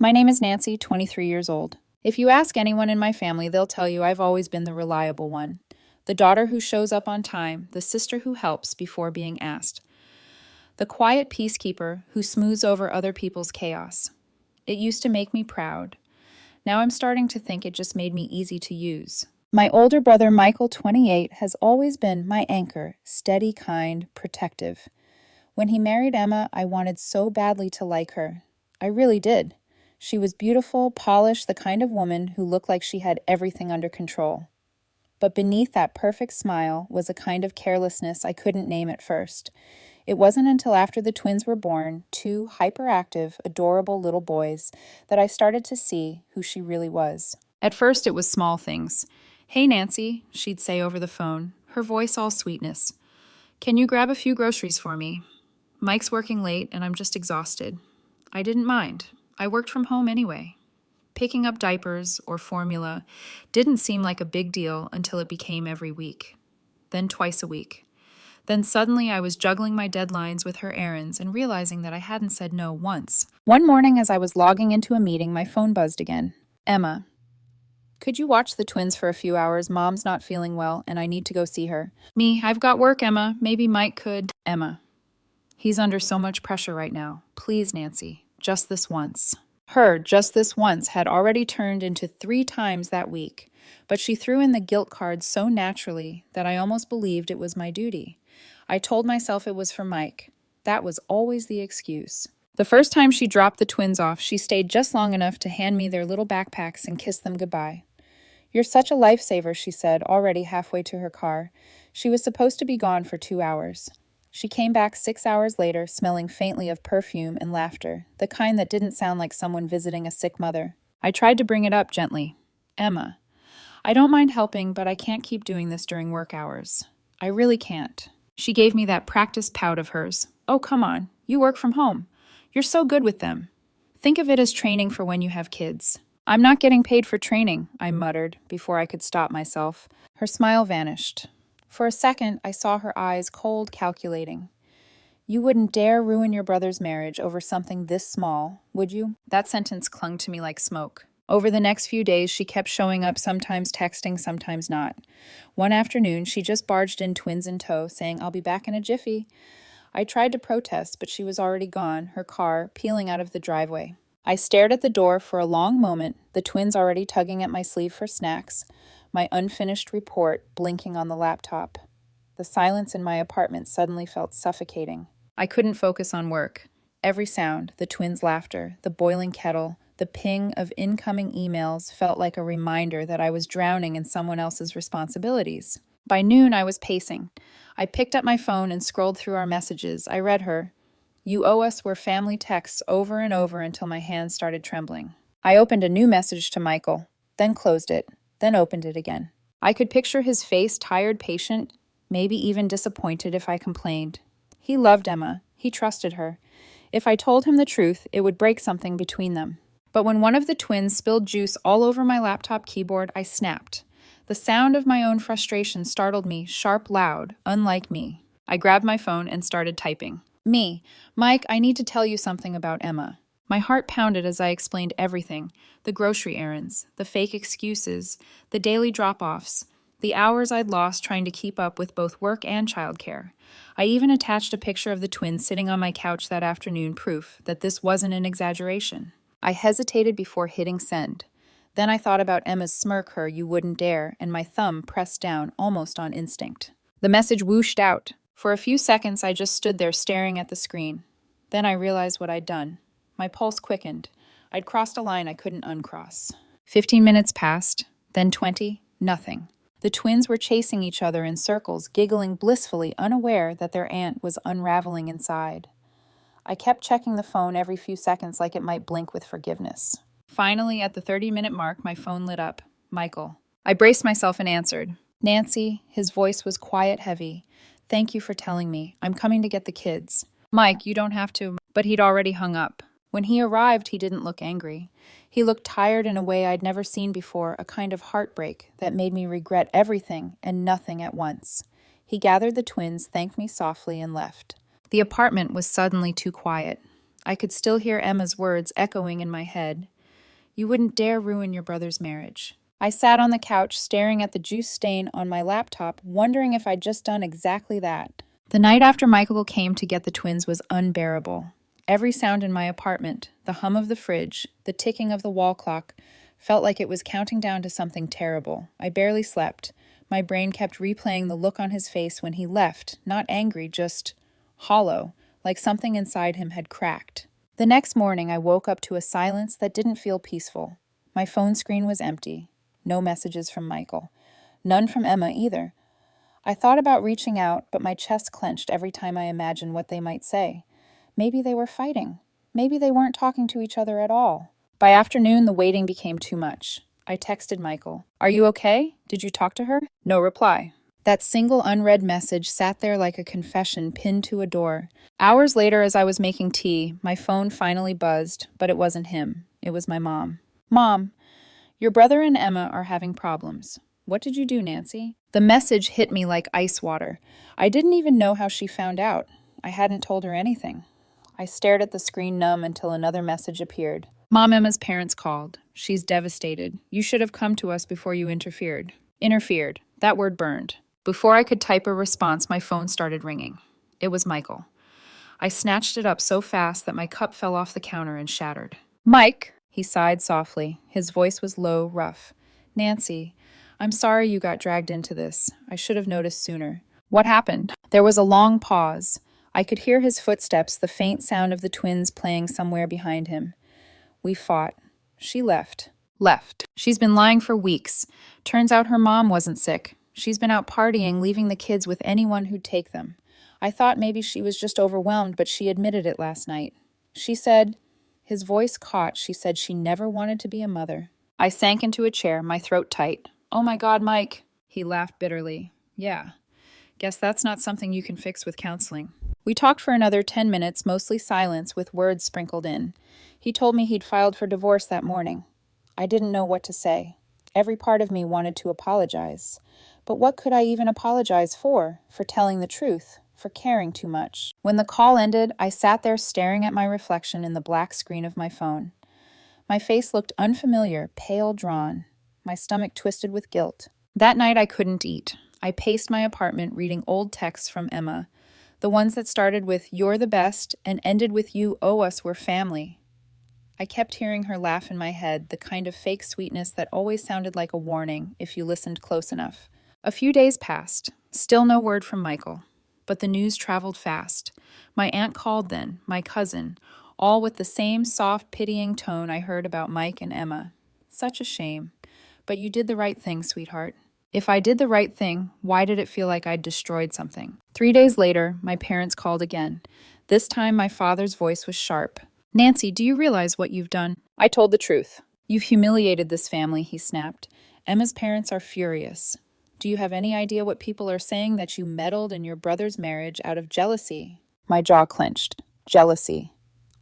My name is Nancy, 23 years old. If you ask anyone in my family, they'll tell you I've always been the reliable one. The daughter who shows up on time, the sister who helps before being asked. The quiet peacekeeper who smooths over other people's chaos. It used to make me proud. Now I'm starting to think it just made me easy to use. My older brother, Michael, 28, has always been my anchor, steady, kind, protective. When he married Emma, I wanted so badly to like her. I really did. She was beautiful, polished, the kind of woman who looked like she had everything under control. But beneath that perfect smile was a kind of carelessness I couldn't name at first. It wasn't until after the twins were born, two hyperactive, adorable little boys, that I started to see who she really was. At first, it was small things. "Hey, Nancy," she'd say over the phone, her voice all sweetness. "Can you grab a few groceries for me? Mike's working late and I'm just exhausted." I didn't mind. I worked from home anyway. Picking up diapers or formula didn't seem like a big deal until it became every week, then twice a week. Then suddenly I was juggling my deadlines with her errands and realizing that I hadn't said no once. One morning as I was logging into a meeting, my phone buzzed again. "Emma, could you watch the twins for a few hours? Mom's not feeling well and I need to go see her." "Me, I've got work, Emma. Maybe Mike could." "Emma, he's under so much pressure right now. Please, Nancy, just this once." Her "just this once" had already turned into 3 times that week, but she threw in the guilt card so naturally that I almost believed it was my duty. I told myself it was for Mike. That was always the excuse. The first time she dropped the twins off, she stayed just long enough to hand me their little backpacks and kiss them goodbye. "You're such a lifesaver," she said, already halfway to her car. She was supposed to be gone for 2 hours. She came back 6 hours later, smelling faintly of perfume and laughter, the kind that didn't sound like someone visiting a sick mother. I tried to bring it up gently. "Emma, I don't mind helping, but I can't keep doing this during work hours. I really can't." She gave me that practiced pout of hers. "Oh, come on. You work from home. You're so good with them. Think of it as training for when you have kids." "I'm not getting paid for training," I muttered before I could stop myself. Her smile vanished. For a second, I saw her eyes cold, calculating. "You wouldn't dare ruin your brother's marriage over something this small, would you?" That sentence clung to me like smoke. Over the next few days, she kept showing up, sometimes texting, sometimes not. One afternoon, she just barged in, twins in tow, saying, "I'll be back in a jiffy." I tried to protest, but she was already gone, her car peeling out of the driveway. I stared at the door for a long moment, the twins already tugging at my sleeve for snacks, my unfinished report blinking on the laptop. The silence in my apartment suddenly felt suffocating. I couldn't focus on work. Every sound, the twins' laughter, the boiling kettle, the ping of incoming emails felt like a reminder that I was drowning in someone else's responsibilities. By noon, I was pacing. I picked up my phone and scrolled through our messages. I read her. "You owe us" were family texts over and over until my hands started trembling. I opened a new message to Michael, then closed it, then opened it again. I could picture his face, tired, patient, maybe even disappointed if I complained. He loved Emma. He trusted her. If I told him the truth, it would break something between them. But when one of the twins spilled juice all over my laptop keyboard, I snapped. The sound of my own frustration startled me, sharp, loud, unlike me. I grabbed my phone and started typing. "Me, Mike, I need to tell you something about Emma." My heart pounded as I explained everything, the grocery errands, the fake excuses, the daily drop-offs, the hours I'd lost trying to keep up with both work and childcare. I even attached a picture of the twins sitting on my couch that afternoon, proof that this wasn't an exaggeration. I hesitated before hitting send. Then I thought about Emma's smirk, her "you wouldn't dare," and my thumb pressed down almost on instinct. The message whooshed out. For a few seconds, I just stood there staring at the screen. Then I realized what I'd done. My pulse quickened. I'd crossed a line I couldn't uncross. 15 minutes passed, then 20, nothing. The twins were chasing each other in circles, giggling blissfully, unaware that their aunt was unraveling inside. I kept checking the phone every few seconds like it might blink with forgiveness. Finally, at the 30-minute mark, my phone lit up. Michael. I braced myself and answered. "Nancy," his voice was quiet, heavy. "Thank you for telling me. I'm coming to get the kids." "Mike, you don't have to." But he'd already hung up. When he arrived, he didn't look angry. He looked tired in a way I'd never seen before, a kind of heartbreak that made me regret everything and nothing at once. He gathered the twins, thanked me softly, and left. The apartment was suddenly too quiet. I could still hear Emma's words echoing in my head. You wouldn't dare ruin your brother's marriage. I sat on the couch staring at the juice stain on my laptop, wondering if I'd just done exactly that. The night after Michael came to get the twins was unbearable. Every sound in my apartment, the hum of the fridge, the ticking of the wall clock, felt like it was counting down to something terrible. I barely slept. My brain kept replaying the look on his face when he left, not angry, just hollow, like something inside him had cracked. The next morning, I woke up to a silence that didn't feel peaceful. My phone screen was empty. No messages from Michael. None from Emma either. I thought about reaching out, but my chest clenched every time I imagined what they might say. Maybe they were fighting. Maybe they weren't talking to each other at all. By afternoon, the waiting became too much. I texted Michael. Are you okay? Did you talk to her? No reply. That single unread message sat there like a confession pinned to a door. Hours later, as I was making tea, my phone finally buzzed, but it wasn't him. It was my mom. Mom, your brother and Emma are having problems. What did you do, Nancy? The message hit me like ice water. I didn't even know how she found out. I hadn't told her anything. I stared at the screen numb until another message appeared. Mom, Emma's parents called. She's devastated. You should have come to us before you interfered. Interfered. That word burned. Before I could type a response, my phone started ringing. It was Michael. I snatched it up so fast that my cup fell off the counter and shattered. Mike, he sighed softly. His voice was low, rough. Nancy, I'm sorry you got dragged into this. I should have noticed sooner. What happened? There was a long pause. I could hear his footsteps, the faint sound of the twins playing somewhere behind him. We fought. She left. Left. She's been lying for weeks. Turns out her mom wasn't sick. She's been out partying, leaving the kids with anyone who'd take them. I thought maybe she was just overwhelmed, but she admitted it last night. She said, his voice caught, she said she never wanted to be a mother. I sank into a chair, my throat tight. Oh my God, Mike. He laughed bitterly. Yeah. Guess that's not something you can fix with counseling. We talked for another 10 minutes, mostly silence with words sprinkled in. He told me he'd filed for divorce that morning. I didn't know what to say. Every part of me wanted to apologize. But what could I even apologize for? For telling the truth, for caring too much. When the call ended, I sat there staring at my reflection in the black screen of my phone. My face looked unfamiliar, pale, drawn. My stomach twisted with guilt. That night I couldn't eat. I paced my apartment reading old texts from Emma. The ones that started with, "You're the best," and ended with, "You owe us, we're family." I kept hearing her laugh in my head, the kind of fake sweetness that always sounded like a warning if you listened close enough. A few days passed. Still no word from Michael. But the news traveled fast. My aunt called then, my cousin, all with the same soft, pitying tone I heard about Mike and Emma. Such a shame. But you did the right thing, sweetheart. If I did the right thing, why did it feel like I'd destroyed something? 3 days later, my parents called again. This time, my father's voice was sharp. Nancy, do you realize what you've done? I told the truth. You've humiliated this family, he snapped. Emma's parents are furious. Do you have any idea what people are saying, that you meddled in your brother's marriage out of jealousy? My jaw clenched. Jealousy.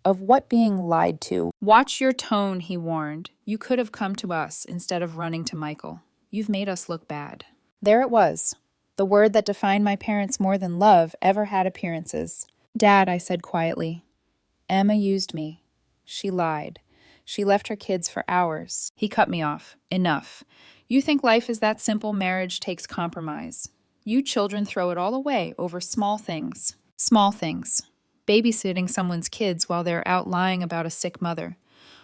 Of what being lied to? Watch your tone, he warned. You could have come to us instead of running to Michael. You've made us look bad. There it was. The word that defined my parents more than love ever had appearances. Dad, I said quietly. Emma used me. She lied. She left her kids for hours. He cut me off. Enough. You think life is that simple? Marriage takes compromise. You children throw it all away over small things. Small things. Babysitting someone's kids while they're out lying about a sick mother.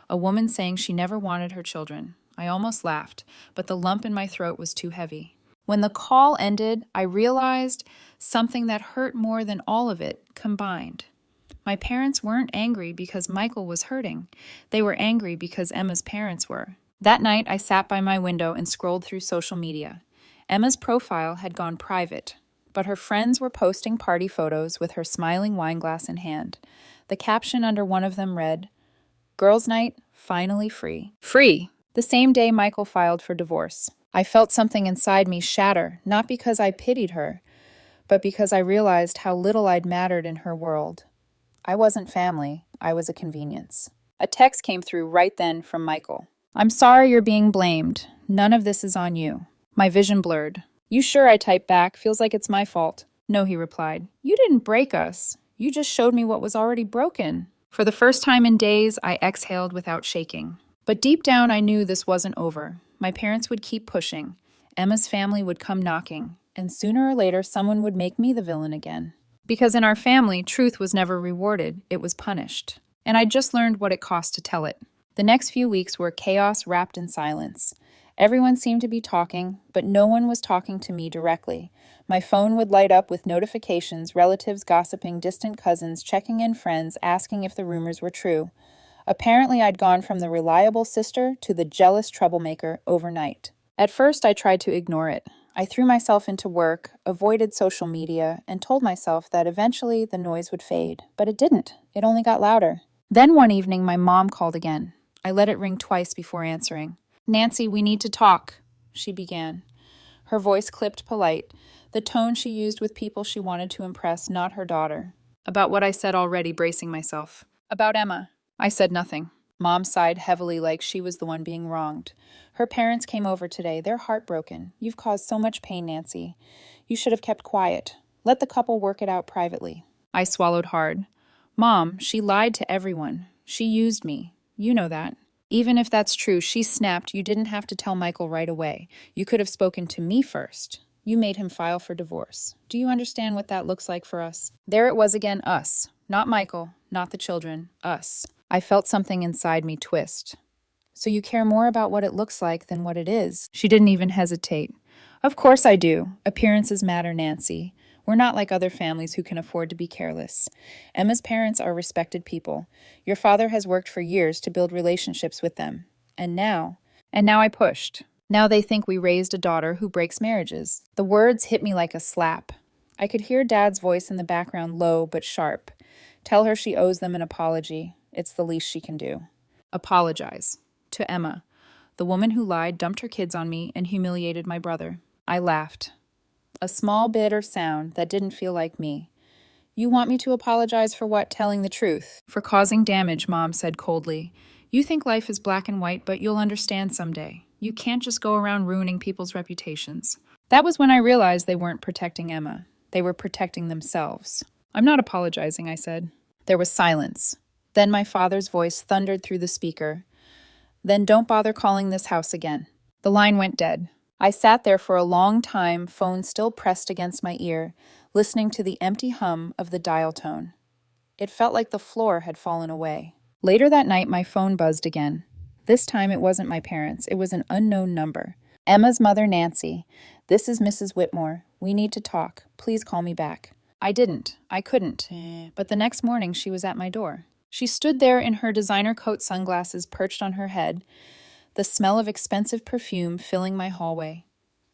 A woman saying she never wanted her children. I almost laughed, but the lump in my throat was too heavy. When the call ended, I realized something that hurt more than all of it combined. My parents weren't angry because Michael was hurting. They were angry because Emma's parents were. That night, I sat by my window and scrolled through social media. Emma's profile had gone private, but her friends were posting party photos with her smiling wine glass in hand. The caption under one of them read, "Girls' night, finally free." Free! The same day Michael filed for divorce. I felt something inside me shatter, not because I pitied her, but because I realized how little I'd mattered in her world. I wasn't family, I was a convenience. A text came through right then from Michael. I'm sorry you're being blamed. None of this is on you. My vision blurred. You sure? I typed back. Feels like it's my fault. No, he replied. You didn't break us. You just showed me what was already broken. For the first time in days, I exhaled without shaking. But deep down, I knew this wasn't over. My parents would keep pushing. Emma's family would come knocking. And sooner or later, someone would make me the villain again. Because in our family, truth was never rewarded, it was punished. And I just learned what it cost to tell it. The next few weeks were chaos wrapped in silence. Everyone seemed to be talking, but no one was talking to me directly. My phone would light up with notifications, relatives gossiping, distant cousins, checking in friends, asking if the rumors were true. Apparently, I'd gone from the reliable sister to the jealous troublemaker overnight. At first, I tried to ignore it. I threw myself into work, avoided social media, and told myself that eventually the noise would fade. But it didn't. It only got louder. Then one evening, my mom called again. I let it ring twice before answering. "Nancy, we need to talk," she began. Her voice clipped polite, the tone she used with people she wanted to impress, not her daughter. About what I said already, bracing myself. About Emma. I said nothing. Mom sighed heavily like she was the one being wronged. "Her parents came over today. They're heartbroken. You've caused so much pain, Nancy. You should have kept quiet. Let the couple work it out privately." I swallowed hard. "Mom, she lied to everyone. She used me. You know that. Even if that's true," she snapped, "you didn't have to tell Michael right away. You could have spoken to me first. You made him file for divorce. Do you understand what that looks like for us?" There it was again, us. Not Michael, not the children, us. I felt something inside me twist. "So you care more about what it looks like than what it is?" She didn't even hesitate. "Of course I do. Appearances matter, Nancy. We're not like other families who can afford to be careless. Emma's parents are respected people. Your father has worked for years to build relationships with them. And now I pushed. Now they think we raised a daughter who breaks marriages." The words hit me like a slap. I could hear Dad's voice in the background, low but sharp. "Tell her she owes them an apology. It's the least she can do." Apologize. To Emma. The woman who lied, dumped her kids on me, and humiliated my brother. I laughed. A small, bitter sound that didn't feel like me. "You want me to apologize for what? Telling the truth?" "For causing damage," Mom said coldly. "You think life is black and white, but you'll understand someday. You can't just go around ruining people's reputations." That was when I realized they weren't protecting Emma. They were protecting themselves. "I'm not apologizing," I said. There was silence. Then my father's voice thundered through the speaker. "Then don't bother calling this house again." The line went dead. I sat there for a long time, phone still pressed against my ear, listening to the empty hum of the dial tone. It felt like the floor had fallen away. Later that night, my phone buzzed again. This time it wasn't my parents. It was an unknown number. "Emma's mother, Nancy. This is Mrs. Whitmore. We need to talk. Please call me back." I didn't. I couldn't. But the next morning, she was at my door. She stood there in her designer coat, sunglasses perched on her head, the smell of expensive perfume filling my hallway.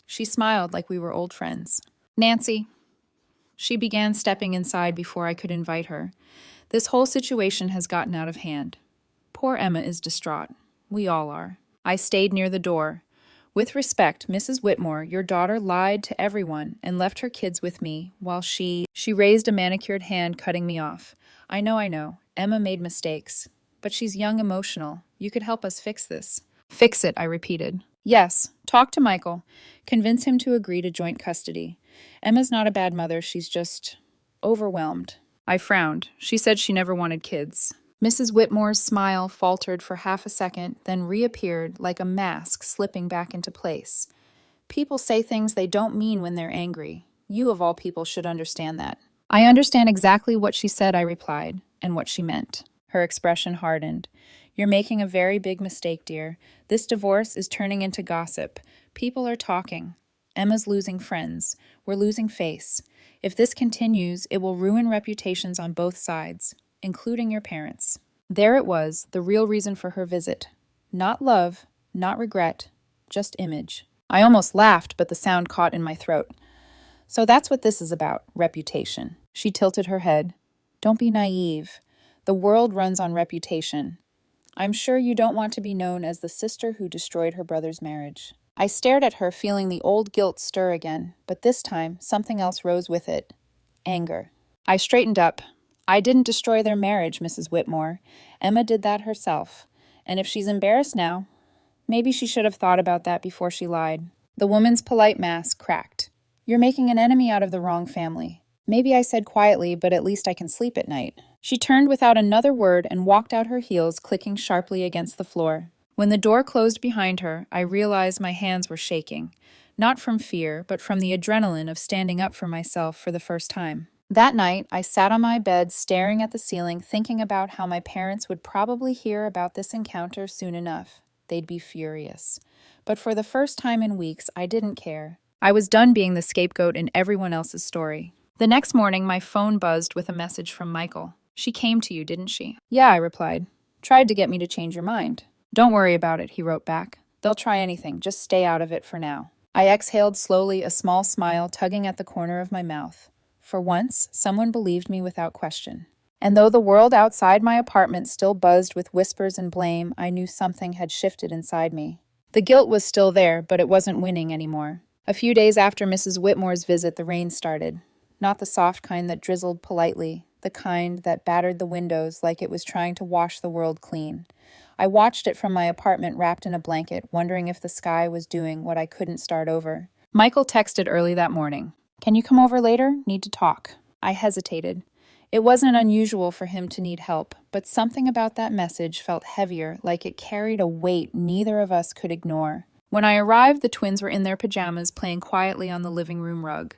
She smiled like we were old friends. "Nancy." She began stepping inside before I could invite her. "This whole situation has gotten out of hand. Poor Emma is distraught. We all are." I stayed near the door. "With respect, Mrs. Whitmore, your daughter lied to everyone and left her kids with me while she raised a manicured hand, cutting me off. I know. Emma made mistakes. But she's young, emotional. You could help us fix this." "Fix it," I repeated. "Yes. Talk to Michael. Convince him to agree to joint custody. Emma's not a bad mother. She's just overwhelmed." I frowned. She said she never wanted kids. Mrs. Whitmore's smile faltered for half a second, then reappeared like a mask slipping back into place. "People say things they don't mean when they're angry. You, of all people, should understand that." "I understand exactly what she said," I replied, "and what she meant." Her expression hardened. "You're making a very big mistake, dear. This divorce is turning into gossip. People are talking. Emma's losing friends. We're losing face. If this continues, it will ruin reputations on both sides, including your parents." There it was, the real reason for her visit. Not love, not regret, just image. I almost laughed, but the sound caught in my throat. "So that's what this is about, reputation." She tilted her head. "Don't be naive. The world runs on reputation. I'm sure you don't want to be known as the sister who destroyed her brother's marriage." I stared at her, feeling the old guilt stir again, but this time something else rose with it. Anger. I straightened up. "I didn't destroy their marriage, Mrs. Whitmore. Emma did that herself. And if she's embarrassed now, maybe she should have thought about that before she lied." The woman's polite mask cracked. "You're making an enemy out of the wrong family." Maybe I said quietly, but at least I can sleep at night. She turned without another word and walked out, her heels clicking sharply against the floor. When the door closed behind her, I realized my hands were shaking, not from fear, but from the adrenaline of standing up for myself for the first time. That night, I sat on my bed staring at the ceiling, thinking about how my parents would probably hear about this encounter soon enough. They'd be furious. But for the first time in weeks, I didn't care. I was done being the scapegoat in everyone else's story. The next morning, my phone buzzed with a message from Michael. "She came to you, didn't she?" "Yeah," I replied. "Tried to get me to change your mind." "Don't worry about it," he wrote back. "They'll try anything, just stay out of it for now." I exhaled slowly, a small smile tugging at the corner of my mouth. For once, someone believed me without question. And though the world outside my apartment still buzzed with whispers and blame, I knew something had shifted inside me. The guilt was still there, but it wasn't winning anymore. A few days after Mrs. Whitmore's visit, the rain started. Not the soft kind that drizzled politely, the kind that battered the windows like it was trying to wash the world clean. I watched it from my apartment wrapped in a blanket, wondering if the sky was doing what I couldn't start over. Michael texted early that morning. "Can you come over later? Need to talk." I hesitated. It wasn't unusual for him to need help, but something about that message felt heavier, like it carried a weight neither of us could ignore. When I arrived, the twins were in their pajamas, playing quietly on the living room rug.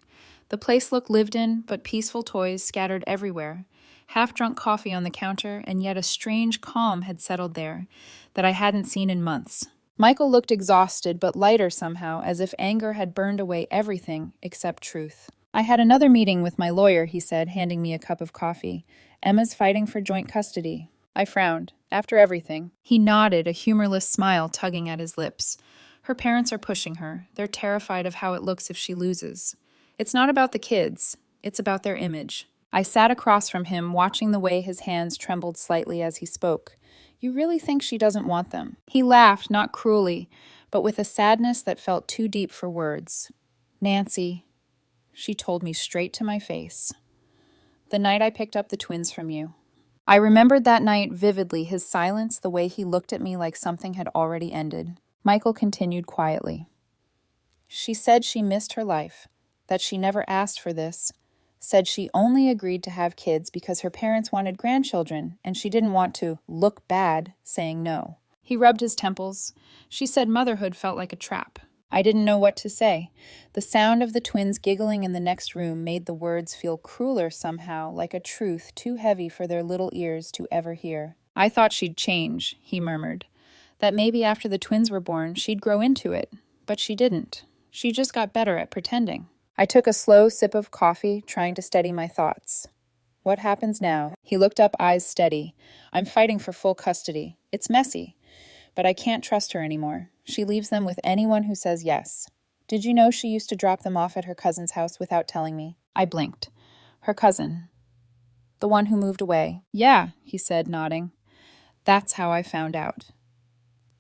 The place looked lived in, but peaceful toys scattered everywhere. Half-drunk coffee on the counter, and yet a strange calm had settled there that I hadn't seen in months. Michael looked exhausted, but lighter somehow, as if anger had burned away everything except truth. "I had another meeting with my lawyer," he said, handing me a cup of coffee. "Emma's fighting for joint custody." I frowned. "After everything?" He nodded, a humorless smile tugging at his lips. "Her parents are pushing her. They're terrified of how it looks if she loses. It's not about the kids. It's about their image." I sat across from him, watching the way his hands trembled slightly as he spoke. "You really think she doesn't want them?" He laughed, not cruelly, but with a sadness that felt too deep for words. "Nancy," she told me straight to my face, "the night I picked up the twins from you." I remembered that night vividly, his silence, the way he looked at me like something had already ended. Michael continued quietly. "She said she missed her life, that she never asked for this, said she only agreed to have kids because her parents wanted grandchildren, and she didn't want to look bad saying no." He rubbed his temples. "She said motherhood felt like a trap." I didn't know what to say. The sound of the twins giggling in the next room made the words feel crueler somehow, like a truth too heavy for their little ears to ever hear. "I thought she'd change," he murmured. "That maybe after the twins were born, she'd grow into it. But she didn't. She just got better at pretending." I took a slow sip of coffee, trying to steady my thoughts. "What happens now?" He looked up, eyes steady. "I'm fighting for full custody. It's messy, but I can't trust her anymore. She leaves them with anyone who says yes. Did you know she used to drop them off at her cousin's house without telling me?" I blinked. "Her cousin. The one who moved away." "Yeah," he said, nodding. "That's how I found out."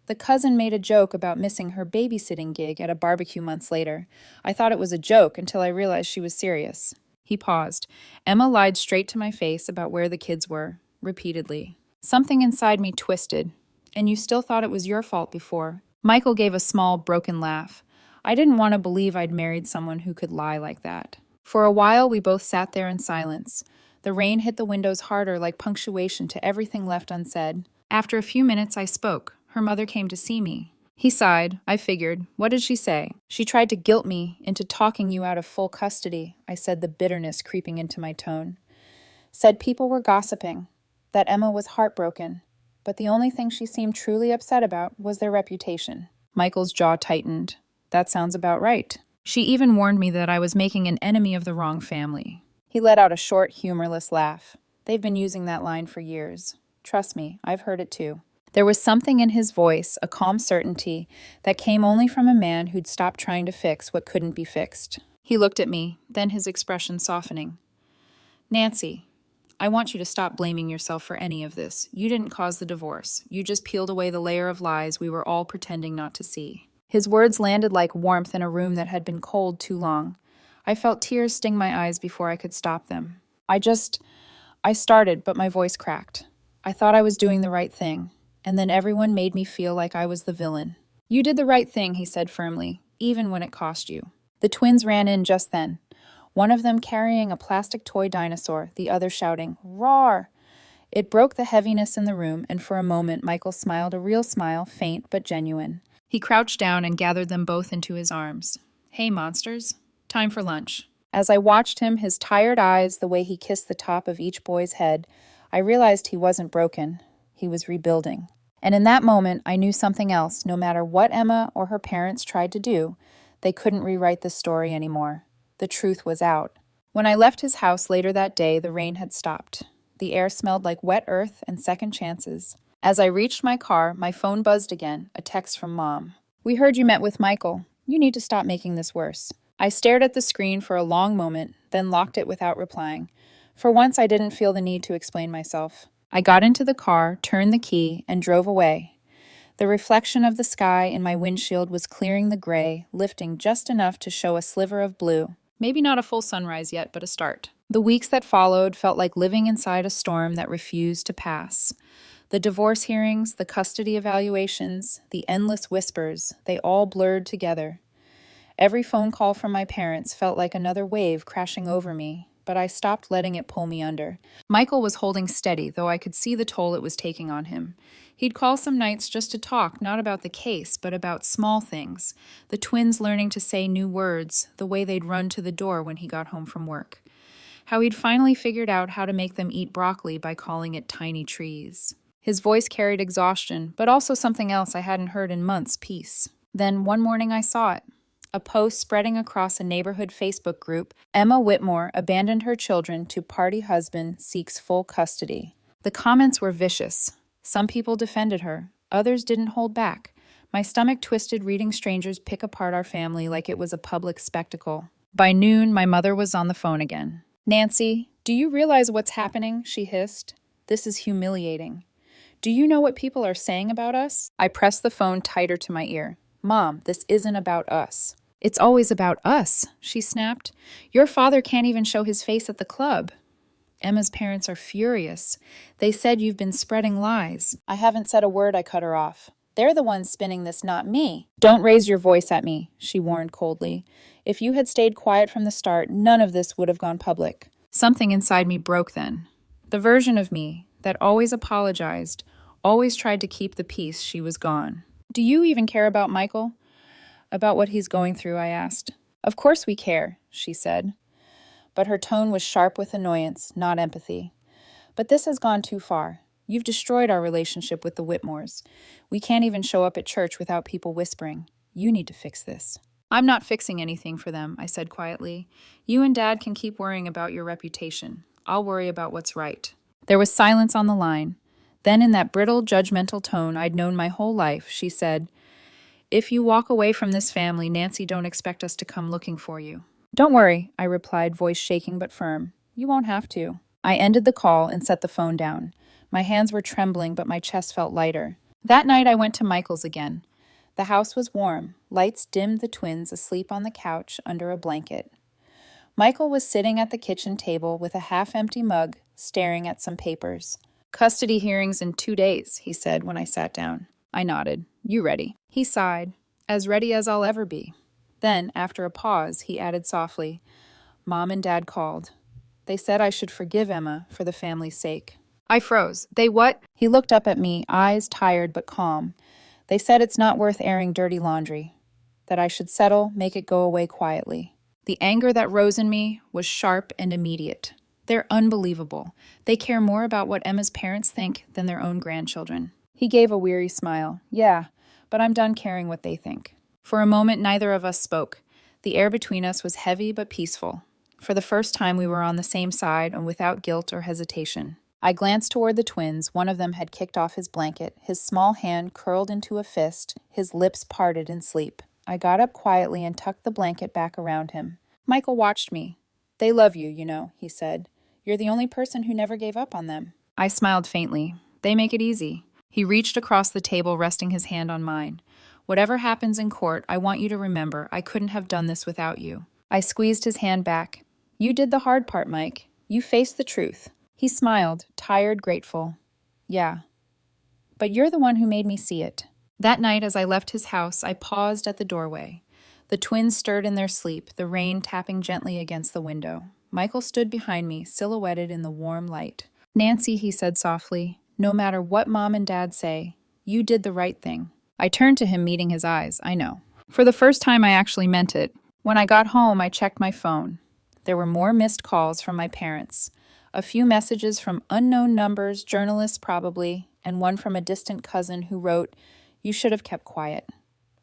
The cousin made a joke about missing her babysitting gig at a barbecue months later. I thought it was a joke until I realized she was serious. He paused. Emma lied straight to my face about where the kids were, repeatedly. Something inside me twisted. "And you still thought it was your fault before?" Michael gave a small, broken laugh. I didn't want to believe I'd married someone who could lie like that. For a while, we both sat there in silence. The rain hit the windows harder, like punctuation to everything left unsaid. After a few minutes, I spoke. "Her mother came to see me." He sighed. I figured. "What did she say?" "She tried to guilt me into talking you out of full custody," I said, the bitterness creeping into my tone. "Said people were gossiping, that Emma was heartbroken, but the only thing she seemed truly upset about was their reputation." Michael's jaw tightened. "That sounds about right." "She even warned me that I was making an enemy of the wrong family." He let out a short, humorless laugh. "They've been using that line for years. Trust me, I've heard it too." There was something in his voice, a calm certainty, that came only from a man who'd stopped trying to fix what couldn't be fixed. He looked at me, then his expression softening. "Nancy, I want you to stop blaming yourself for any of this. You didn't cause the divorce. You just peeled away the layer of lies we were all pretending not to see." His words landed like warmth in a room that had been cold too long. I felt tears sting my eyes before I could stop them. I started, but my voice cracked. I thought I was doing the right thing. And then everyone made me feel like I was the villain. "You did the right thing," he said firmly, "even when it cost you." The twins ran in just then, one of them carrying a plastic toy dinosaur, the other shouting, "Roar!" It broke the heaviness in the room, and for a moment Michael smiled, a real smile, faint but genuine. He crouched down and gathered them both into his arms. "Hey, monsters. Time for lunch." As I watched him, his tired eyes, the way he kissed the top of each boy's head, I realized he wasn't broken. He was rebuilding. And in that moment, I knew something else. No matter what Emma or her parents tried to do, they couldn't rewrite the story anymore. The truth was out. When I left his house later that day, the rain had stopped. The air smelled like wet earth and second chances. As I reached my car, my phone buzzed again, a text from Mom. "We heard you met with Michael. You need to stop making this worse." I stared at the screen for a long moment, then locked it without replying. For once, I didn't feel the need to explain myself. I got into the car, turned the key, and drove away. The reflection of the sky in my windshield was clearing the gray, lifting just enough to show a sliver of blue. Maybe not a full sunrise yet, but a start. The weeks that followed felt like living inside a storm that refused to pass. The divorce hearings, the custody evaluations, the endless whispers, they all blurred together. Every phone call from my parents felt like another wave crashing over me, but I stopped letting it pull me under. Michael was holding steady, though I could see the toll it was taking on him. He'd call some nights just to talk, not about the case, but about small things. The twins learning to say new words, the way they'd run to the door when he got home from work. How he'd finally figured out how to make them eat broccoli by calling it tiny trees. His voice carried exhaustion, but also something else I hadn't heard in months, peace. Then one morning I saw it. A post spreading across a neighborhood Facebook group. Emma Whitmore abandoned her children to party husband seeks full custody. The comments were vicious. Some people defended her. Others didn't hold back. My stomach twisted reading strangers pick apart our family like it was a public spectacle. By noon, my mother was on the phone again. "Nancy, do you realize what's happening?" she hissed. "This is humiliating. Do you know what people are saying about us?" I pressed the phone tighter to my ear. "Mom, this isn't about us." "It's always about us," she snapped. "Your father can't even show his face at the club." "Emma's parents are furious. They said you've been spreading lies." "I haven't said a word," I cut her off. "They're the ones spinning this, not me." "Don't raise your voice at me," she warned coldly. "If you had stayed quiet from the start, none of this would have gone public." Something inside me broke then. The version of me that always apologized, always tried to keep the peace, she was gone. "Do you even care about Michael? About what he's going through?" I asked. "Of course we care," she said. But her tone was sharp with annoyance, not empathy. "But this has gone too far. You've destroyed our relationship with the Whitmores. We can't even show up at church without people whispering. You need to fix this." "I'm not fixing anything for them," I said quietly. "You and Dad can keep worrying about your reputation. I'll worry about what's right." There was silence on the line. Then in that brittle, judgmental tone I'd known my whole life, she said, "If you walk away from this family, Nancy, don't expect us to come looking for you." "Don't worry," I replied, voice shaking but firm. "You won't have to." I ended the call and set the phone down. My hands were trembling, but my chest felt lighter. That night I went to Michael's again. The house was warm. Lights dimmed the twins asleep on the couch under a blanket. Michael was sitting at the kitchen table with a half-empty mug, staring at some papers. "Custody hearings in 2 days," he said when I sat down. I nodded. "You ready?" He sighed. "As ready as I'll ever be." Then, after a pause, he added softly, "Mom and Dad called. They said I should forgive Emma for the family's sake." I froze. "They what?" He looked up at me, eyes tired but calm. "They said it's not worth airing dirty laundry. That I should settle, make it go away quietly." The anger that rose in me was sharp and immediate. They're unbelievable. They care more about what Emma's parents think than their own grandchildren. He gave a weary smile. "Yeah, but I'm done caring what they think." For a moment, neither of us spoke. The air between us was heavy but peaceful. For the first time, we were on the same side and without guilt or hesitation. I glanced toward the twins. One of them had kicked off his blanket, his small hand curled into a fist, his lips parted in sleep. I got up quietly and tucked the blanket back around him. Michael watched me. "They love you, you know," he said. "You're the only person who never gave up on them." I smiled faintly. "They make it easy." He reached across the table, resting his hand on mine. "Whatever happens in court, I want you to remember I couldn't have done this without you." I squeezed his hand back. "You did the hard part, Mike. You faced the truth." He smiled, tired, grateful. "Yeah. But you're the one who made me see it." That night, as I left his house, I paused at the doorway. The twins stirred in their sleep, the rain tapping gently against the window. Michael stood behind me, silhouetted in the warm light. Nancy, he said softly, no matter what Mom and Dad say, you did the right thing. I turned to him, meeting his eyes, I know. For the first time, I actually meant it. When I got home, I checked my phone. There were more missed calls from my parents, a few messages from unknown numbers, journalists probably, and one from a distant cousin who wrote, "You should have kept quiet.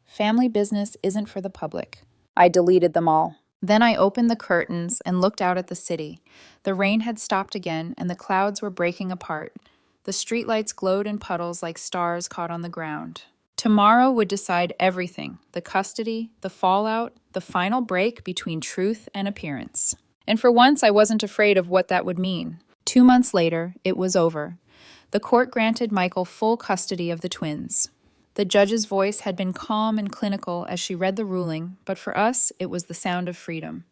Family business isn't for the public." I deleted them all. Then I opened the curtains and looked out at the city. The rain had stopped again, and the clouds were breaking apart. The streetlights glowed in puddles like stars caught on the ground. Tomorrow would decide everything: the custody, the fallout, the final break between truth and appearance. And for once, I wasn't afraid of what that would mean. 2 months later, it was over. The court granted Michael full custody of the twins. The judge's voice had been calm and clinical as she read the ruling, but for us, it was the sound of freedom.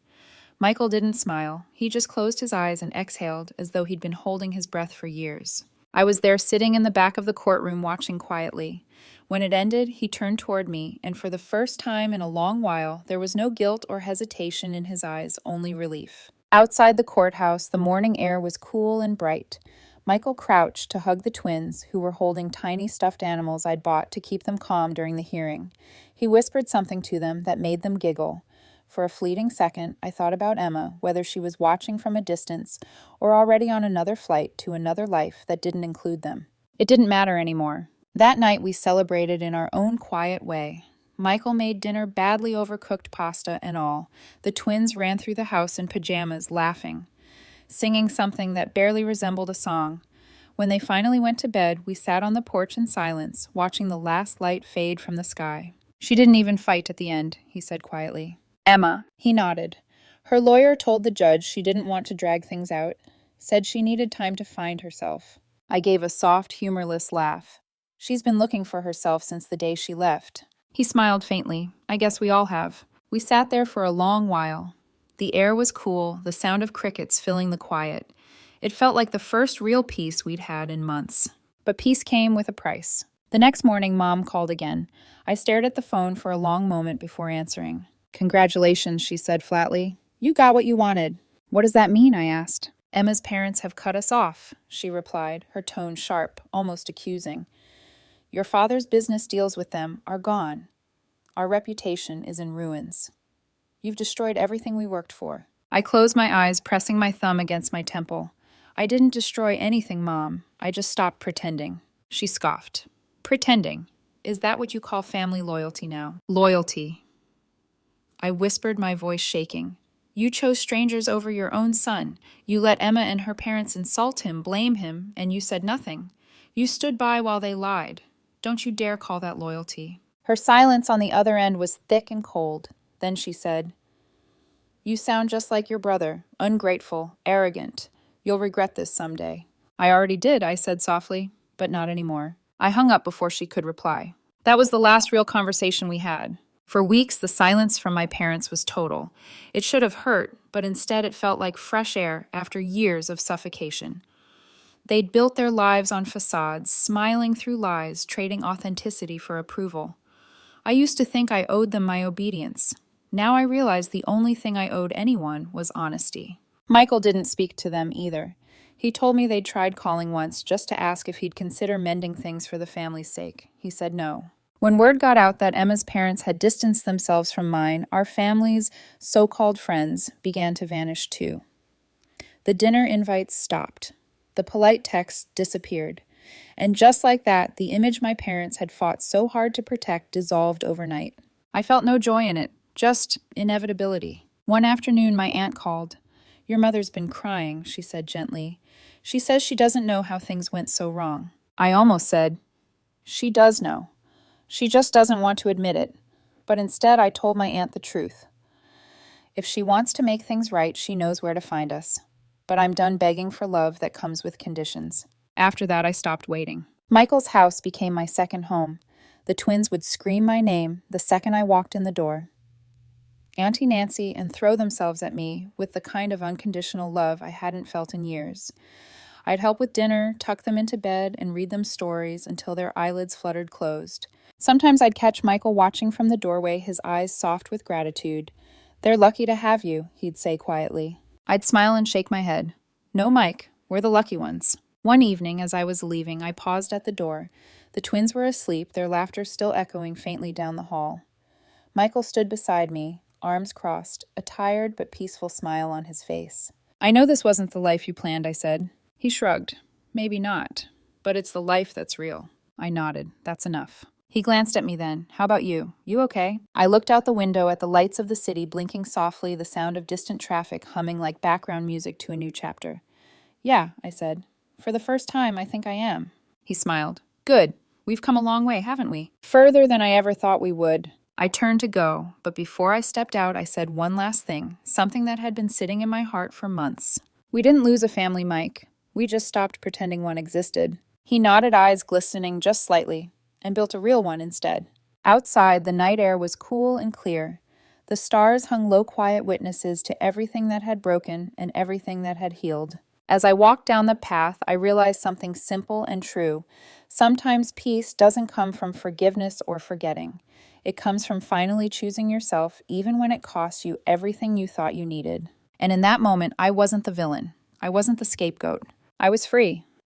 Michael didn't smile. He just closed his eyes and exhaled as though he'd been holding his breath for years. I was there sitting in the back of the courtroom watching quietly. When it ended, he turned toward me, and for the first time in a long while, there was no guilt or hesitation in his eyes, only relief. Outside the courthouse, the morning air was cool and bright. Michael crouched to hug the twins, who were holding tiny stuffed animals I'd bought to keep them calm during the hearing. He whispered something to them that made them giggle. For a fleeting second, I thought about Emma, whether she was watching from a distance or already on another flight to another life that didn't include them. It didn't matter anymore. That night we celebrated in our own quiet way. Michael made dinner, badly overcooked pasta and all. The twins ran through the house in pajamas, laughing, singing something that barely resembled a song. When they finally went to bed, we sat on the porch in silence, watching the last light fade from the sky. "She didn't even fight at the end," he said quietly. "Emma," he nodded. "Her lawyer told the judge she didn't want to drag things out, said she needed time to find herself." I gave a soft, humorless laugh. "She's been looking for herself since the day she left." He smiled faintly. "I guess we all have." We sat there for a long while. The air was cool, the sound of crickets filling the quiet. It felt like the first real peace we'd had in months. But peace came with a price. The next morning, Mom called again. I stared at the phone for a long moment before answering. "Congratulations," she said flatly. "You got what you wanted." "What does that mean?" I asked. "Emma's parents have cut us off," she replied, her tone sharp, almost accusing. "Your father's business deals with them are gone. Our reputation is in ruins. You've destroyed everything we worked for." I closed my eyes, pressing my thumb against my temple. "I didn't destroy anything, Mom. I just stopped pretending." She scoffed. "Pretending? Is that what you call family loyalty now?" "Loyalty." I whispered, my voice shaking. "You chose strangers over your own son. You let Emma and her parents insult him, blame him, and you said nothing. You stood by while they lied. Don't you dare call that loyalty." Her silence on the other end was thick and cold. Then she said, "You sound just like your brother, ungrateful, arrogant. You'll regret this someday." "I already did," I said softly, "but not anymore." I hung up before she could reply. That was the last real conversation we had. For weeks, the silence from my parents was total. It should have hurt, but instead it felt like fresh air after years of suffocation. They'd built their lives on facades, smiling through lies, trading authenticity for approval. I used to think I owed them my obedience. Now I realize the only thing I owed anyone was honesty. Michael didn't speak to them either. He told me they'd tried calling once just to ask if he'd consider mending things for the family's sake. He said no. When word got out that Emma's parents had distanced themselves from mine, our family's so-called friends began to vanish too. The dinner invites stopped. The polite texts disappeared. And just like that, the image my parents had fought so hard to protect dissolved overnight. I felt no joy in it, just inevitability. One afternoon, my aunt called. "Your mother's been crying," she said gently. "She says she doesn't know how things went so wrong." I almost said, "She does know. She just doesn't want to admit it." But instead, I told my aunt the truth. If she wants to make things right, she knows where to find us. But I'm done begging for love that comes with conditions. After that, I stopped waiting. Michael's house became my second home. The twins would scream my name the second I walked in the door. Auntie Nancy, and throw themselves at me with the kind of unconditional love I hadn't felt in years. I'd help with dinner, tuck them into bed, and read them stories until their eyelids fluttered closed. Sometimes I'd catch Michael watching from the doorway, his eyes soft with gratitude. "They're lucky to have you," he'd say quietly. I'd smile and shake my head. "No, Mike, we're the lucky ones." One evening, as I was leaving, I paused at the door. The twins were asleep, their laughter still echoing faintly down the hall. Michael stood beside me, arms crossed, a tired but peaceful smile on his face. "I know this wasn't the life you planned," I said. He shrugged. "Maybe not, but it's the life that's real." I nodded. "That's enough." He glanced at me then. "How about you? You okay?" I looked out the window at the lights of the city blinking softly, the sound of distant traffic humming like background music to a new chapter. "Yeah," I said. "For the first time, I think I am." He smiled. "Good. We've come a long way, haven't we? Further than I ever thought we would." I turned to go, but before I stepped out, I said one last thing, something that had been sitting in my heart for months. "We didn't lose a family, Mike. We just stopped pretending one existed." He nodded, eyes glistening just slightly, and built a real one instead. Outside, the night air was cool and clear. The stars hung low, quiet witnesses to everything that had broken and everything that had healed. As I walked down the path, I realized something simple and true. Sometimes peace doesn't come from forgiveness or forgetting. It comes from finally choosing yourself, even when it costs you everything you thought you needed. And in that moment, I wasn't the villain. I wasn't the scapegoat. I was free.